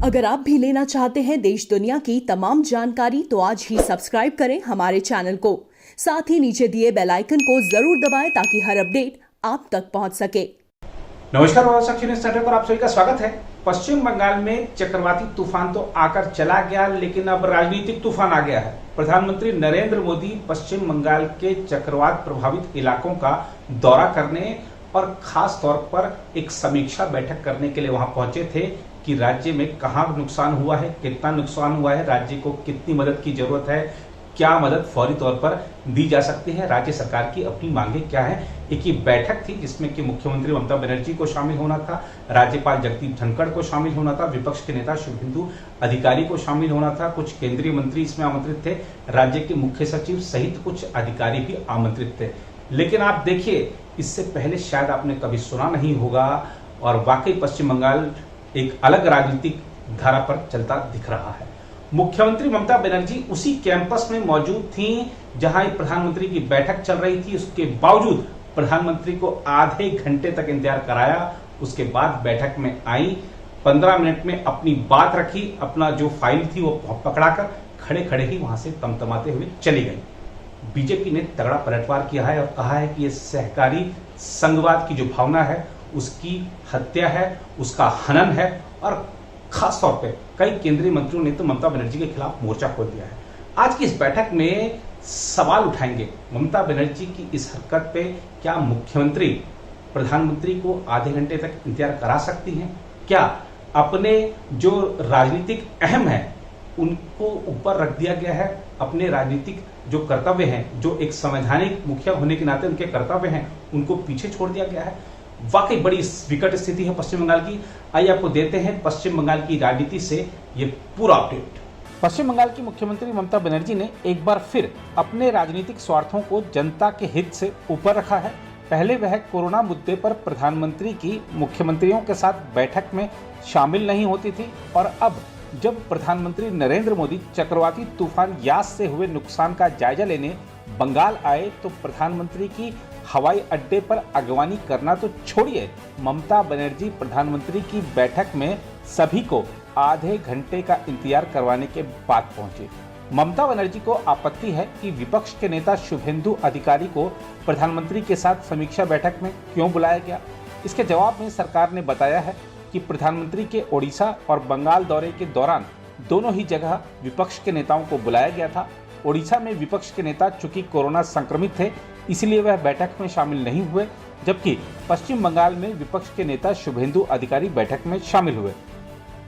अगर आप भी लेना चाहते हैं देश दुनिया की तमाम जानकारी तो आज ही सब्सक्राइब करें हमारे चैनल को। साथ ही नीचे दिए बेल आइकन को जरूर दबाएं ताकि हर अपडेट आप तक पहुंच सके। नमस्कार, पर आप सभी का स्वागत है। पश्चिम बंगाल में चक्रवाती तूफान तो आकर चला गया, लेकिन अब राजनीतिक तूफान आ गया है। प्रधानमंत्री नरेंद्र मोदी पश्चिम बंगाल के चक्रवात प्रभावित इलाकों का दौरा करने और खास तौर पर एक समीक्षा बैठक करने के लिए वहां पहुंचे थे कि राज्य में कहां नुकसान हुआ है, कितना नुकसान हुआ है, राज्य को कितनी मदद की जरूरत है, क्या मदद फौरी तौर पर दी जा सकती है, राज्य सरकार की अपनी मांगे क्या है। एक ये बैठक थी जिसमें कि मुख्यमंत्री ममता बनर्जी को शामिल होना था, राज्यपाल जगदीप धनखड़ को शामिल होना था, विपक्ष के नेता शुभेंदु अधिकारी को शामिल होना था, कुछ केंद्रीय मंत्री इसमें आमंत्रित थे, राज्य के मुख्य सचिव सहित कुछ अधिकारी भी आमंत्रित थे। लेकिन आप देखिए, इससे पहले शायद आपने कभी सुना नहीं होगा और वाकई पश्चिम बंगाल एक अलग राजनीतिक धारा पर चलता दिख रहा है। मुख्यमंत्री ममता बनर्जी उसी कैंपस में मौजूद थी जहां प्रधानमंत्री की बैठक चल रही थी। उसके बावजूद प्रधानमंत्री को आधे घंटे तक इंतजार कराया। उसके बाद बैठक में आई, 15 मिनट में अपनी बात रखी, अपना जो फाइल थी वो पकड़ाकर खड़े खड़े ही वहां से तमतमाते हुए चली गई। बीजेपी ने तगड़ा पलटवार किया है और कहा है कि ये सहकारी संघवाद की जो भावना है उसकी हत्या है, उसका हनन है और खास तौर पे कई केंद्रीय मंत्रियों ने तो ममता बनर्जी के खिलाफ मोर्चा खोल दिया है। आज की इस बैठक में सवाल उठाएंगे ममता बनर्जी की इस हरकत पे। क्या मुख्यमंत्री प्रधानमंत्री को आधे घंटे तक इंतजार करा सकती हैं? क्या अपने जो राजनीतिक अहम है उनको ऊपर रख दिया गया है? अपने राजनीतिक जो कर्तव्य हैं, जो एक संवैधानिक मुखिया होने के नाते उनके कर्तव्य हैं, उनको पीछे छोड़ दिया गया है? वाकई बड़ी विकट स्थिति है पश्चिम बंगाल की। आइए आपको देते हैं पश्चिम बंगाल की राजनीति से ये पूरा अपडेट। पश्चिम बंगाल की मुख्यमंत्री ममता बनर्जी ने एक बार फिर अपने राजनीतिक स्वार्थों को जनता के हित से ऊपर रखा है। पहले वह कोरोना मुद्दे पर प्रधानमंत्री की मुख्यमंत्रियों के साथ बैठक में शामिल नहीं होती थी और अब जब प्रधानमंत्री नरेंद्र मोदी चक्रवाती तूफान यास से हुए नुकसान का जायजा लेने बंगाल आए तो प्रधानमंत्री की हवाई अड्डे पर अगवानी करना तो छोड़िए, ममता बनर्जी प्रधानमंत्री की बैठक में सभी को आधे घंटे का इंतजार करवाने के बाद पहुंचे। ममता बनर्जी को आपत्ति है कि विपक्ष के नेता शुभेंदु अधिकारी को प्रधानमंत्री के साथ समीक्षा बैठक में क्यों बुलाया गया। इसके जवाब में सरकार ने बताया है कि प्रधानमंत्री के ओडिशा और बंगाल दौरे के दौरान दोनों ही जगह विपक्ष के नेताओं को बुलाया गया था। ओडिशा में विपक्ष के नेता चूंकि कोरोना संक्रमित थे इसलिए वह बैठक में शामिल नहीं हुए, जबकि पश्चिम बंगाल में विपक्ष के नेता शुभेंदु अधिकारी बैठक में शामिल हुए।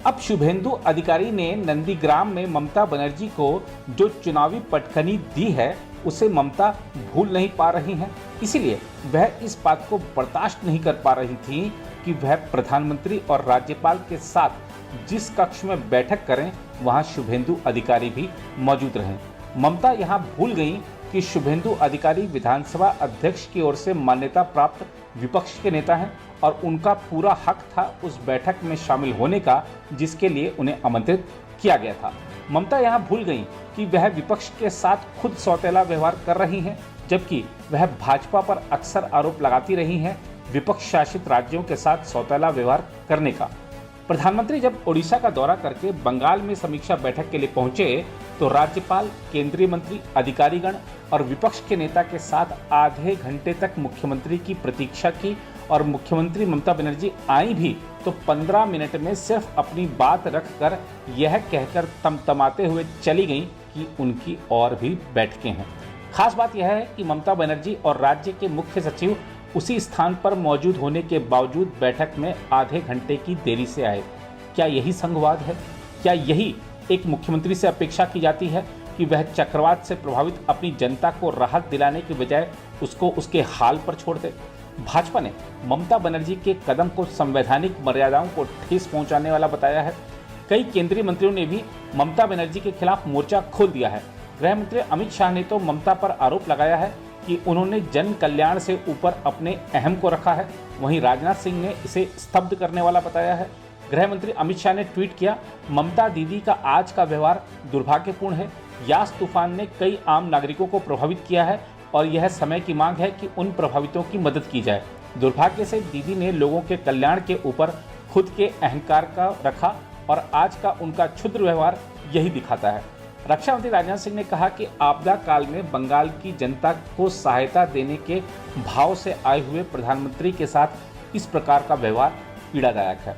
अब शुभेंदु अधिकारी ने नंदीग्राम में ममता बनर्जी को जो चुनावी पटखनी दी है उसे ममता भूल नहीं पा रही हैं, इसीलिए वह इस बात को बर्दाश्त नहीं कर पा रही थी कि वह प्रधानमंत्री और राज्यपाल के साथ जिस कक्ष में बैठक करें वहां शुभेंदु अधिकारी भी मौजूद रहें। ममता यहां भूल गई कि शुभेंदु अधिकारी विधानसभा अध्यक्ष की ओर से मान्यता प्राप्त विपक्ष के नेता हैं और उनका पूरा हक था उस बैठक में शामिल होने का जिसके लिए उन्हें आमंत्रित किया गया था। ममता यहां भूल गई कि वह विपक्ष के साथ खुद सौतेला व्यवहार कर रही हैं, जबकि वह भाजपा पर अक्सर आरोप लगाती रही हैं विपक्ष शासित राज्यों के साथ सौतेला व्यवहार करने का। प्रधानमंत्री जब ओडिशा का दौरा करके बंगाल में समीक्षा बैठक के लिए पहुंचे तो राज्यपाल, केंद्रीय मंत्री, अधिकारीगण और विपक्ष के नेता के साथ आधे घंटे तक मुख्यमंत्री की प्रतीक्षा की और मुख्यमंत्री ममता बनर्जी आई भी तो 15 मिनट में सिर्फ अपनी बात रखकर यह कहकर तमतमाते हुए चली गईं कि उनकी और भी बैठकें हैं। खास बात यह है कि ममता बनर्जी और राज्य के मुख्य सचिव उसी स्थान पर मौजूद होने के बावजूद बैठक में आधे घंटे की देरी से आए। क्या यही संघवाद है? क्या यही एक मुख्यमंत्री से अपेक्षा की जाती है कि वह चक्रवात से प्रभावित अपनी जनता को राहत दिलाने के बजाय उसको उसके हाल पर छोड़ दे? भाजपा ने ममता बनर्जी के कदम को संवैधानिक मर्यादाओं को ठेस पहुंचाने वाला बताया है। कई केंद्रीय मंत्रियों ने भी ममता बनर्जी के खिलाफ मोर्चा खोल दिया है। गृह मंत्री अमित शाह ने तो ममता पर आरोप लगाया है कि उन्होंने जन कल्याण से ऊपर अपने अहम को रखा है। वहीं राजनाथ सिंह ने इसे स्तब्ध करने वाला बताया है। गृह मंत्री अमित शाह ने ट्वीट किया, ममता दीदी का आज का व्यवहार दुर्भाग्यपूर्ण है। यास तूफान ने कई आम नागरिकों को प्रभावित किया है और यह समय की मांग है कि उन प्रभावितों की मदद की जाए। दुर्भाग्य से दीदी ने लोगों के कल्याण के ऊपर खुद के अहंकार का रखा और आज का उनका क्षुद्र व्यवहार यही दिखाता है। रक्षा मंत्री राजनाथ सिंह ने कहा कि आपदा काल में बंगाल की जनता को सहायता देने के भाव से आए हुए प्रधानमंत्री के साथ इस प्रकार का व्यवहार पीड़ादायक है।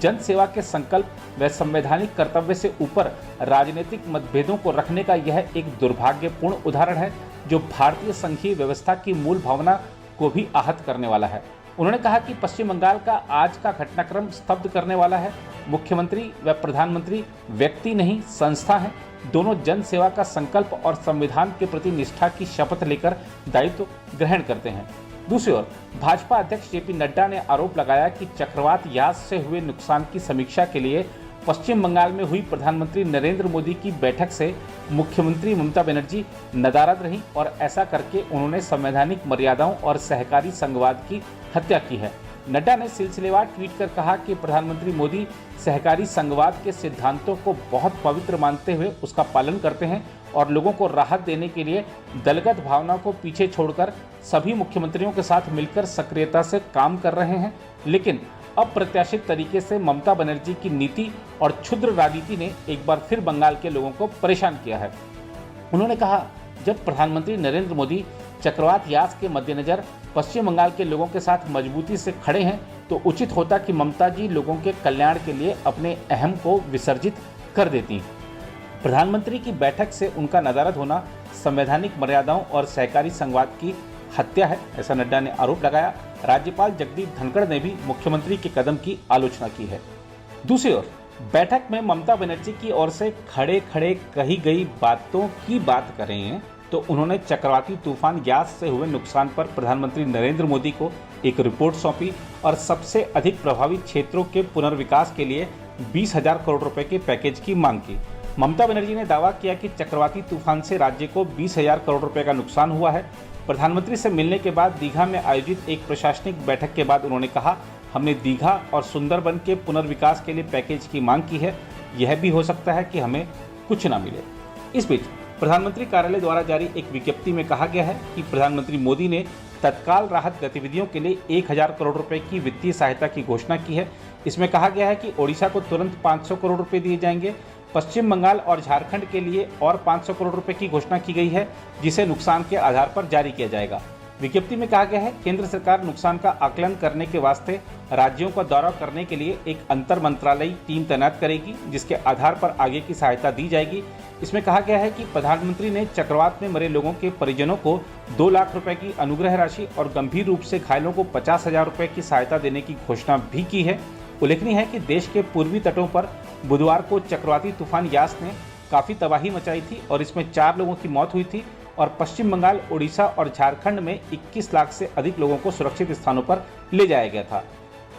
जन सेवा के संकल्प व संवैधानिक कर्तव्य से ऊपर राजनीतिक मतभेदों को रखने का यह एक दुर्भाग्यपूर्ण उदाहरण है, जो भारतीय संघीय व्यवस्था की मूल भावना को भी आहत करने वाला है। उन्होंने कहा कि पश्चिम बंगाल का आज का घटनाक्रम स्तब्ध करने वाला है। मुख्यमंत्री व प्रधानमंत्री व्यक्ति नहीं, संस्था है। दोनों जन सेवा का संकल्प और संविधान के प्रति निष्ठा की शपथ लेकर दायित्व ग्रहण करते हैं। दूसरी ओर भाजपा अध्यक्ष जेपी नड्डा ने आरोप लगाया कि चक्रवात यास से हुए नुकसान की समीक्षा के लिए पश्चिम बंगाल में हुई प्रधानमंत्री नरेंद्र मोदी की बैठक से मुख्यमंत्री ममता बनर्जी नदारद रहीं और ऐसा करके उन्होंने संवैधानिक मर्यादाओं और सहकारी संघवाद की हत्या की है। नड्डा ने सिलसिलेवार ट्वीट कर कहा कि प्रधानमंत्री मोदी सहकारी संघवाद के सिद्धांतों को बहुत पवित्र मानते हुए उसका पालन करते हैं और लोगों को राहत देने के लिए दलगत भावना को पीछे छोड़कर सभी मुख्यमंत्रियों के साथ मिलकर सक्रियता से काम कर रहे हैं। लेकिन अप्रत्याशित तरीके से ममता बनर्जी की नीति और क्षुद्र राजनीति ने एक बार फिर बंगाल के लोगों को परेशान किया है। उन्होंने कहा, जब प्रधानमंत्री नरेंद्र मोदी चक्रवात यास के मद्देनजर पश्चिम बंगाल के लोगों के साथ मजबूती से खड़े हैं तो उचित होता कि ममता जी लोगों के कल्याण के लिए अपने अहम को विसर्जित कर देती। प्रधानमंत्री की बैठक से उनका नदारद होना संवैधानिक मर्यादाओं और सहकारी संघवाद की हत्या है, ऐसा नड्डा ने आरोप लगाया। राज्यपाल जगदीप धनखड़ ने भी मुख्यमंत्री के कदम की आलोचना की है। दूसरी ओर बैठक में ममता बनर्जी की ओर से खड़े खड़े कही गई बातों की बात करें तो उन्होंने चक्रवाती तूफान यास से हुए नुकसान पर प्रधानमंत्री नरेंद्र मोदी को एक रिपोर्ट सौंपी और सबसे अधिक प्रभावित क्षेत्रों के पुनर्विकास के लिए 20,000 करोड़ रुपए के पैकेज की मांग की। ममता बनर्जी ने दावा किया कि चक्रवाती तूफान से राज्य को 20,000 करोड़ रुपए का नुकसान हुआ है। प्रधानमंत्री से मिलने के बाद दीघा में आयोजित एक प्रशासनिक बैठक के बाद उन्होंने कहा, हमने दीघा और सुंदरबन के पुनर्विकास के लिए पैकेज की मांग की है। यह भी हो सकता है कि हमें कुछ न मिले। इस बीच प्रधानमंत्री कार्यालय द्वारा जारी एक विज्ञप्ति में कहा गया है कि प्रधानमंत्री मोदी ने तत्काल राहत गतिविधियों के लिए 1,000 करोड़ रुपए की वित्तीय सहायता की घोषणा की है। इसमें कहा गया है कि ओडिशा को तुरंत 500 करोड़ रुपए दिए जाएंगे। पश्चिम बंगाल और झारखंड के लिए और 500 करोड़ रुपए की घोषणा की गई है, जिसे नुकसान के आधार पर जारी किया जाएगा। विज्ञप्ति में कहा गया है, केंद्र सरकार नुकसान का आकलन करने के वास्ते राज्यों का दौरा करने के लिए एक अंतर मंत्रालयी टीम तैनात करेगी, जिसके आधार पर आगे की सहायता दी जाएगी। इसमें कहा गया है कि प्रधानमंत्री ने चक्रवात में मरे लोगों के परिजनों को 2 लाख रुपए की अनुग्रह राशि और गंभीर रूप से घायलों को 50,000 रुपए की सहायता देने की घोषणा भी की है। उल्लेखनीय है कि देश के पूर्वी तटों पर बुधवार को चक्रवाती तूफान यास ने काफ़ी तबाही मचाई थी और इसमें 4 लोगों की मौत हुई थी और पश्चिम बंगाल, ओडिशा और झारखंड में 21 लाख से अधिक लोगों को सुरक्षित स्थानों पर ले जाया गया था।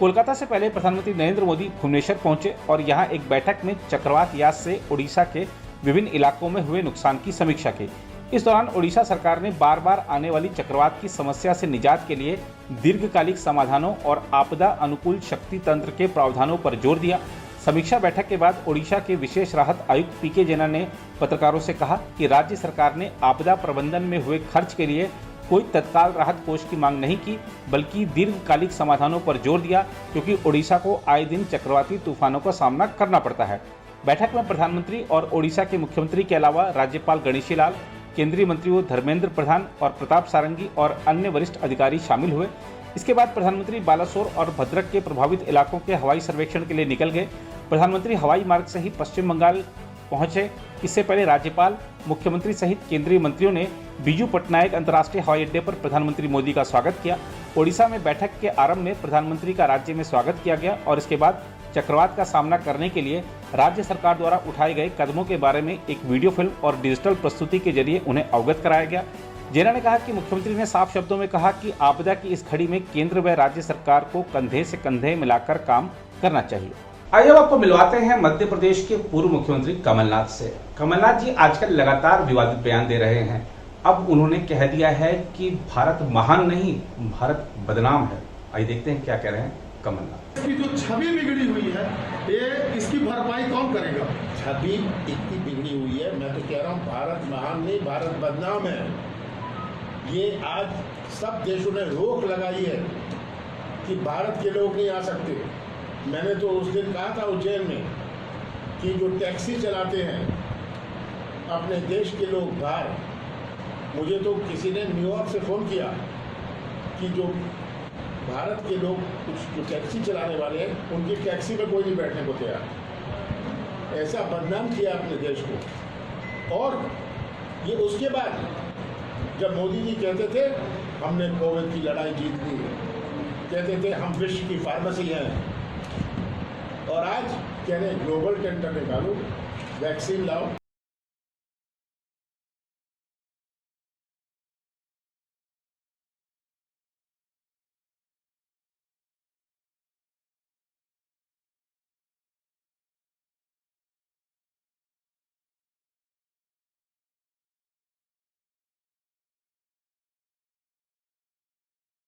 कोलकाता से पहले प्रधानमंत्री नरेंद्र मोदी भुवनेश्वर पहुंचे और यहां एक बैठक में चक्रवात यास से ओडिशा के विभिन्न इलाकों में हुए नुकसान की समीक्षा की। इस दौरान ओडिशा सरकार ने बार बार आने वाली चक्रवात की समस्या से निजात के लिए दीर्घकालिक समाधानों और आपदा अनुकूल शक्ति तंत्र के प्रावधानों पर जोर दिया। समीक्षा बैठक के बाद ओडिशा के विशेष राहत आयुक्त पीके जेना ने पत्रकारों से कहा कि राज्य सरकार ने आपदा प्रबंधन में हुए खर्च के लिए कोई तत्काल राहत कोष की मांग नहीं की, बल्कि दीर्घकालिक समाधानों पर जोर दिया, क्योंकि ओडिशा को आए दिन चक्रवाती तूफानों का सामना करना पड़ता है। बैठक में प्रधानमंत्री और ओडिशा के मुख्यमंत्री के अलावा राज्यपाल गणेशी लाल, केंद्रीय मंत्रियों धर्मेंद्र प्रधान और प्रताप सारंगी और अन्य वरिष्ठ अधिकारी शामिल हुए। इसके बाद प्रधानमंत्री बालासोर और भद्रक के प्रभावित इलाकों के हवाई सर्वेक्षण के लिए निकल गए। प्रधानमंत्री हवाई मार्ग से ही पश्चिम बंगाल पहुंचे। इससे पहले राज्यपाल, मुख्यमंत्री सहित केंद्रीय मंत्रियों ने बीजू पटनायक अंतर्राष्ट्रीय हवाई अड्डे पर प्रधानमंत्री मोदी का स्वागत किया। ओडिशा में बैठक के आरंभ में प्रधानमंत्री का राज्य में स्वागत किया गया और इसके बाद चक्रवात का सामना करने के लिए राज्य सरकार द्वारा उठाए गए कदमों के बारे में एक वीडियो फिल्म और डिजिटल प्रस्तुति के जरिए उन्हें अवगत कराया गया। जेना ने कहा कि मुख्यमंत्री ने साफ शब्दों में कहा कि आपदा की इस घड़ी में केंद्र व राज्य सरकार को कंधे से कंधे मिलाकर काम करना चाहिए। आइए आपको मिलवाते हैं मध्य प्रदेश के पूर्व मुख्यमंत्री कमलनाथ से। कमलनाथ जी आजकल लगातार विवादित बयान दे रहे हैं। अब उन्होंने कह दिया है कि भारत महान नहीं, भारत बदनाम है। आइए देखते हैं क्या कह रहे हैं कमलनाथ। इसकी जो छवि बिगड़ी हुई है, ये इसकी भरपाई कौन करेगा? छवि इतनी बिगड़ी हुई है, मैं तो कह रहा हूँ भारत महान नहीं, भारत बदनाम है। ये आज सब देशों ने रोक लगाई है कि भारत के लोग नहीं आ सकते। मैंने तो उस दिन कहा था उज्जैन में कि जो टैक्सी चलाते हैं अपने देश के लोग बाहर, मुझे तो किसी ने न्यूयॉर्क से फ़ोन किया कि जो भारत के लोग कुछ जो टैक्सी चलाने वाले हैं उनकी टैक्सी में कोई नहीं बैठने को तैयार। ऐसा बदनाम किया अपने देश को। और ये उसके बाद जब मोदी जी कहते थे हमने कोविड की लड़ाई जीत ली, कहते थे हम विश्व की फार्मेसी हैं, और आज कह रहे हैं ग्लोबल टेंडर निकालो, वैक्सीन लाओ।